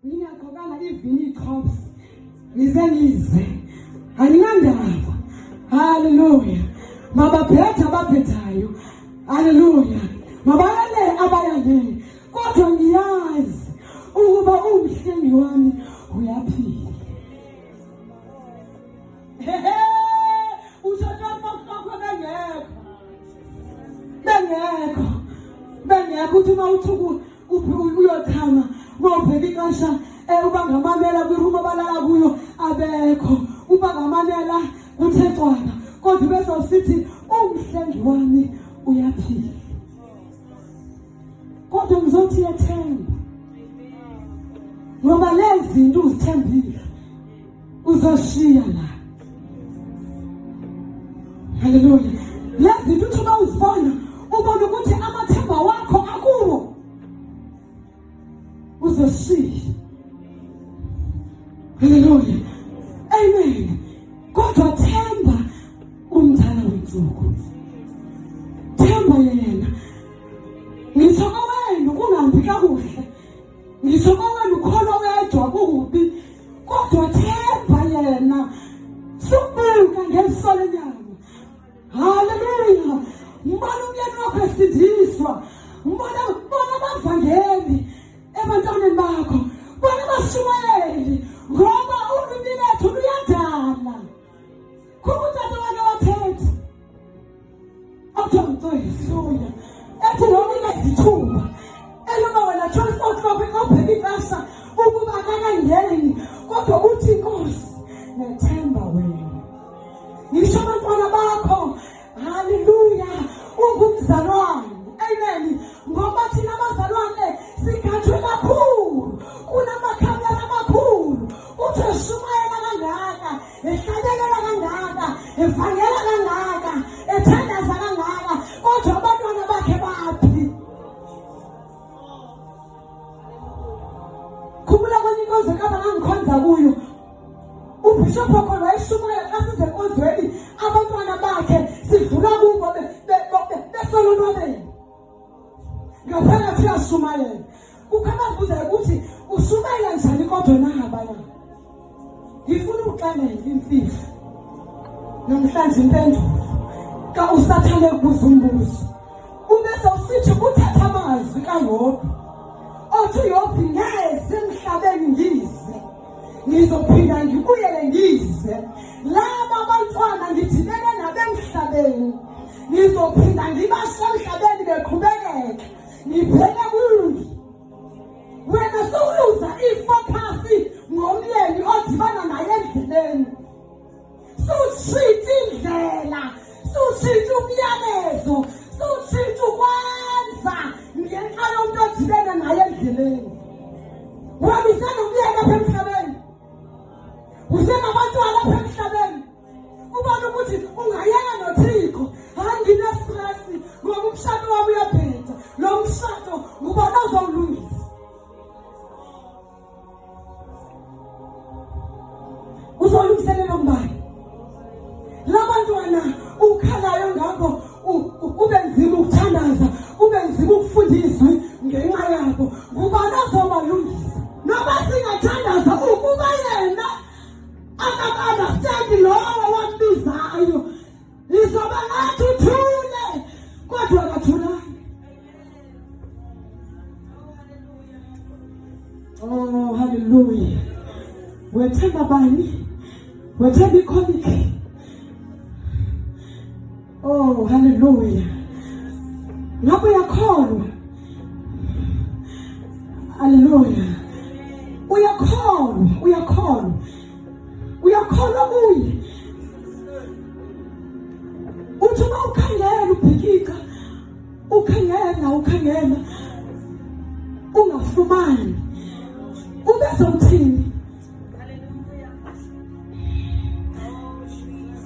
ngiyaqhokana i-V-Cops ngize anginandaba. Hallelujah. Mabaphetha abaphethayo. Hallelujah. Mabayale abayale. Kodwa ngiyazi ukuba umhlengi wami uyaphila. Bengekho uthi mawuthuku uyothama mawubheka ikasha uba ngamamela kwirumu abalala kuyo abekho uba ngamamela kuthethwana kodwa bese usithi umhlengi wami uyaphila. Kodwa ngizothi yethemba ngoba lezi zinto uzithembile uzoshiya la. Hallelujah. Lezi zinto uthi uzibona ubona ukuthi amathemba wakho akuwo uzoshiya. Hallelujah. Amen. Kodwa themba umdala wensuku. Themba yena. Ngisho kwenu kungambi kakuhle. Ngisho kwenu khona wedwa kubi. Kodwa themba yena. Subuka ngesono nyama. Hallelujah. Mbona umyeni wakho esindiswa. Mbona abavangeli ebantwaneni bakho. Bona abashumayeli. Ngoba ulimi lethu luyadala. Kubuthatha wake wathetha. Awuthomthoyisuya. Ethi noma ingezithuba. Eloma wena 12 o'clock ngophela ikasa ukuba akangangeni. Kodwa uthi Nkosi nethemba wena. Ngisho abantwana bakho. Hallelujah. Ungumzalwane. Amen. Ngoba thina abazalwane sigathwe kakhulu. Kunamakhamera amakhulu. Uthi eshumayela kangaka, ehlabelela kangaka, evangela kangaka, ethandaza kangaka, kodwa abantwana bakhe baphi? Khumbula kwenye inkonzo kaba ngangikhonza kuyo. Ubishop khona wayeshumayela kasize enkonzweni abantwana bakhe sidlula kubo besolonwabeni. Ngaphakathi uyashumayela. Ukhona kubuza ukuthi ushumayela njani kodwa nahaba. Ngifuna ukuxelela imfihlo. Namhlanje impendulo ka usathane kubuza umbuzo. Ubese usithi uthatha amazwi kaYobi. Othi Yobi ngeze emhlabeni ngize. Ngizophinda ngibuyele ngize. Laba abantwana ngidibene nabemhlabeni. Ngizophinda ngibasha emhlabeni beqhubekeke. Ngibheke kuyo. Wena sowuluza ifocus ngomyeni odibana naye endleleni. Sushitha indlela, sushitha umyalezo, sushitha ukwenza ngenxa yomuntu odibene naye endleleni. Wena usenomyeni apha emhlabeni. Usenabantwana apha emhlabeni. Ubona ukuthi ungayeka noThixo. Hayi ngine-stress ngoba umshado wami uyaphetha. Lo mshado ngubona uzowulungisa. Uzolungiselela umbani. Labantwana ukhalayo ngakho ube nzima ukuthandaza, ube nzima ukufundiswa ngenxa yabo. Ngubani ozobalungisa? Noma singathandaza ukuba yena aka-understand lowo wambizayo. Izoba ngathi uthule kodwa akathulanga. Oh hallelujah. Wethemba bani? Wethemba ikhonike. Oh hallelujah. Ngabe uyakholwa? Hallelujah. Uyakholwa kuye. Uthi uma ukhangela ubhekika, ukhangela ungafumani. Ubese uthini?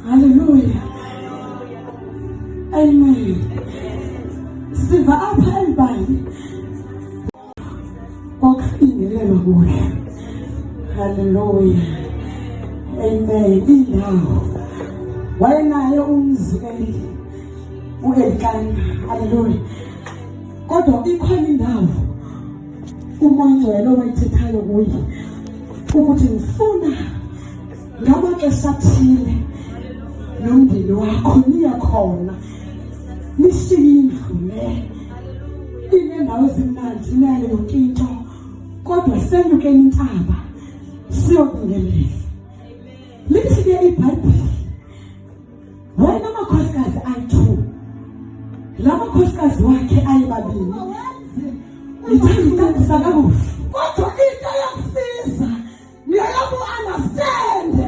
Hallelujah. Amen. Siva apha elibali kokufinyelela kuhle. Hallelujah. Amen. Indawo wayenaye umzi uElikana. Hallelujah. Kodwa ikhona indawo uMongcwele owayithethayo kuye ukuthi ngifuna ngamaxesha athile nomndeni wakho niya khona nishiye indlu le inendawo ezimnandi nayo yonke into kodwa senyuke intaba siyobingelela. Lithi-ke iBhayibheli wena amakhosikazi ayi-2 la makhosikazi wakhe ayebabili ithanda kakuhle kodwa into yokusiza niyaku-understand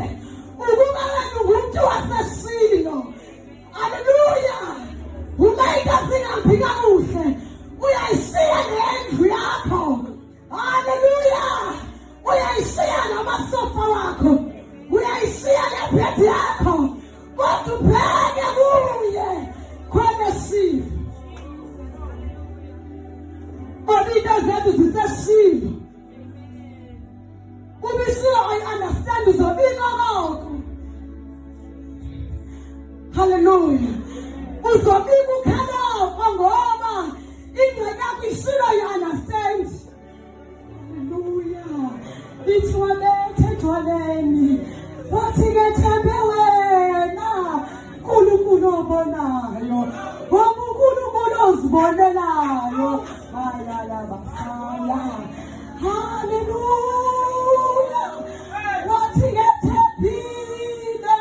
ukuba wena ngumuntu waseshilo. Haleluya. Umayika singambi kakuhle uyayishiya nendlu yakho. Haleluya. Uyayishiya namasofa wakho uyayishiya nebhedi yakho kodwa ubheke kuye khoneshilo. Into zethu ziseshilo ubishiya I-understand uzobika lokho. Haleluya. Uzobika ukhaloko ngoba ingcwele yakho ishilo I-understand. Haleluya. Lithi walethe ejwaleni wathi-ke thembe wena uNkulunkulu obonayo ngoba uNkulunkulu ozibonelayo bayalabasaya. Haleluya. Wathi-ke thembile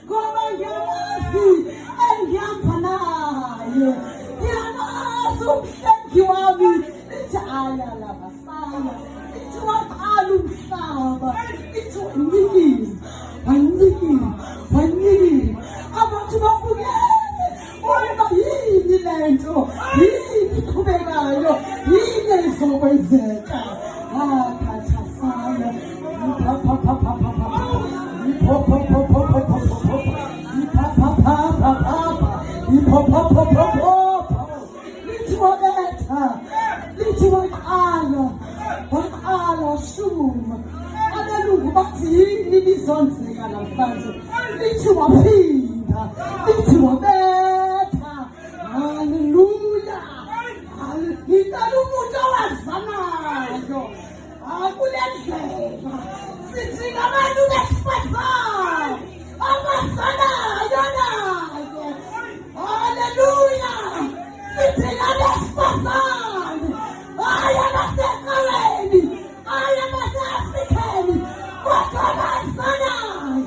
ngoba ngiyamazi engihamba naye ngiyamazi umhlengi wami. Lithi ayalabasaya. Lithi waqala umhlaba. Lithi wanikile abantu babukele ukuba yini lento yini iqhubekayo yini ezokwenzeka. Akhathasaya lithi waletha lithi waqala shuma. Abelungu bathi yini lizonzeka namhlanje. Lithi waphinda lithi wabetha. Haleluya. Ngicela umuntu owazanayo kule ndlela sithi ngabantu besifazane abazanayo naye. Haleluya. Sithi ngabesifazane aya baseqaleni aya base-Afrikeni kodwa abazanayo.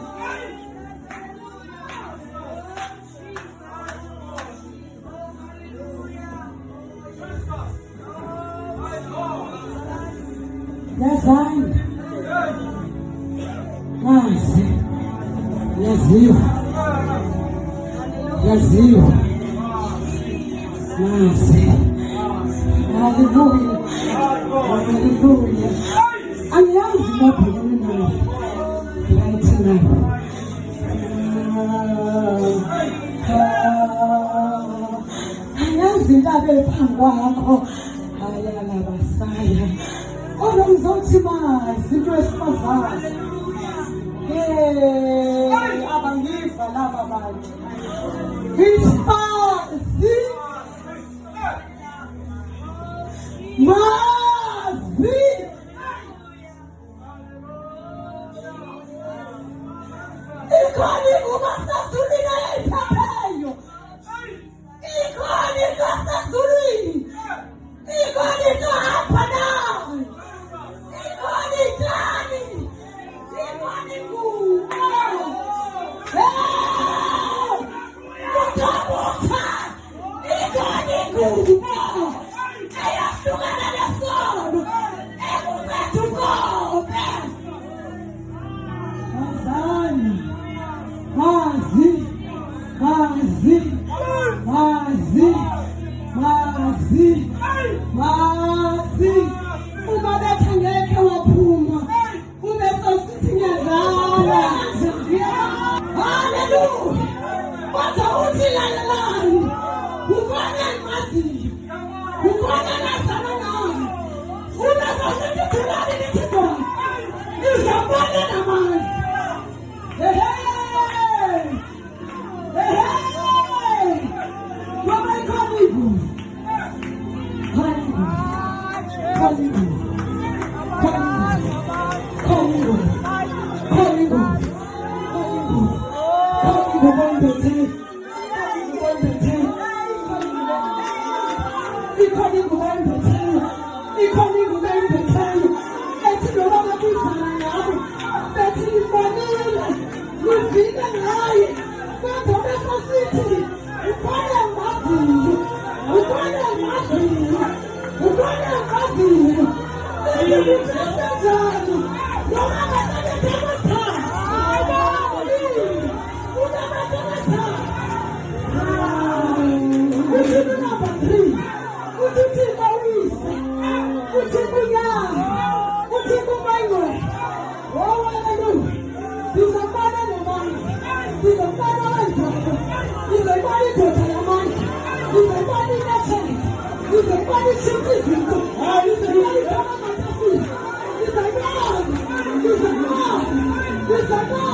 Yazani mazi yaziwa mazi. Haleluya. Haleluya. Angiyazi ngabhekene nayo right now. Angiyazi indaba ephambi kwakho ayalabasaya kodwa ngizothi mazi into esifazane. Abangiva laba bantu isifazi mazi ikhona kumasazulwini ayayiphetheyo. Ikhona kumasazulwini. Ikhona into hamba nayo. Ikhona itani. Ikhona ingubo. Kuthabuka. Ikhona ingubo. Eyahlukana nesono. He's a God.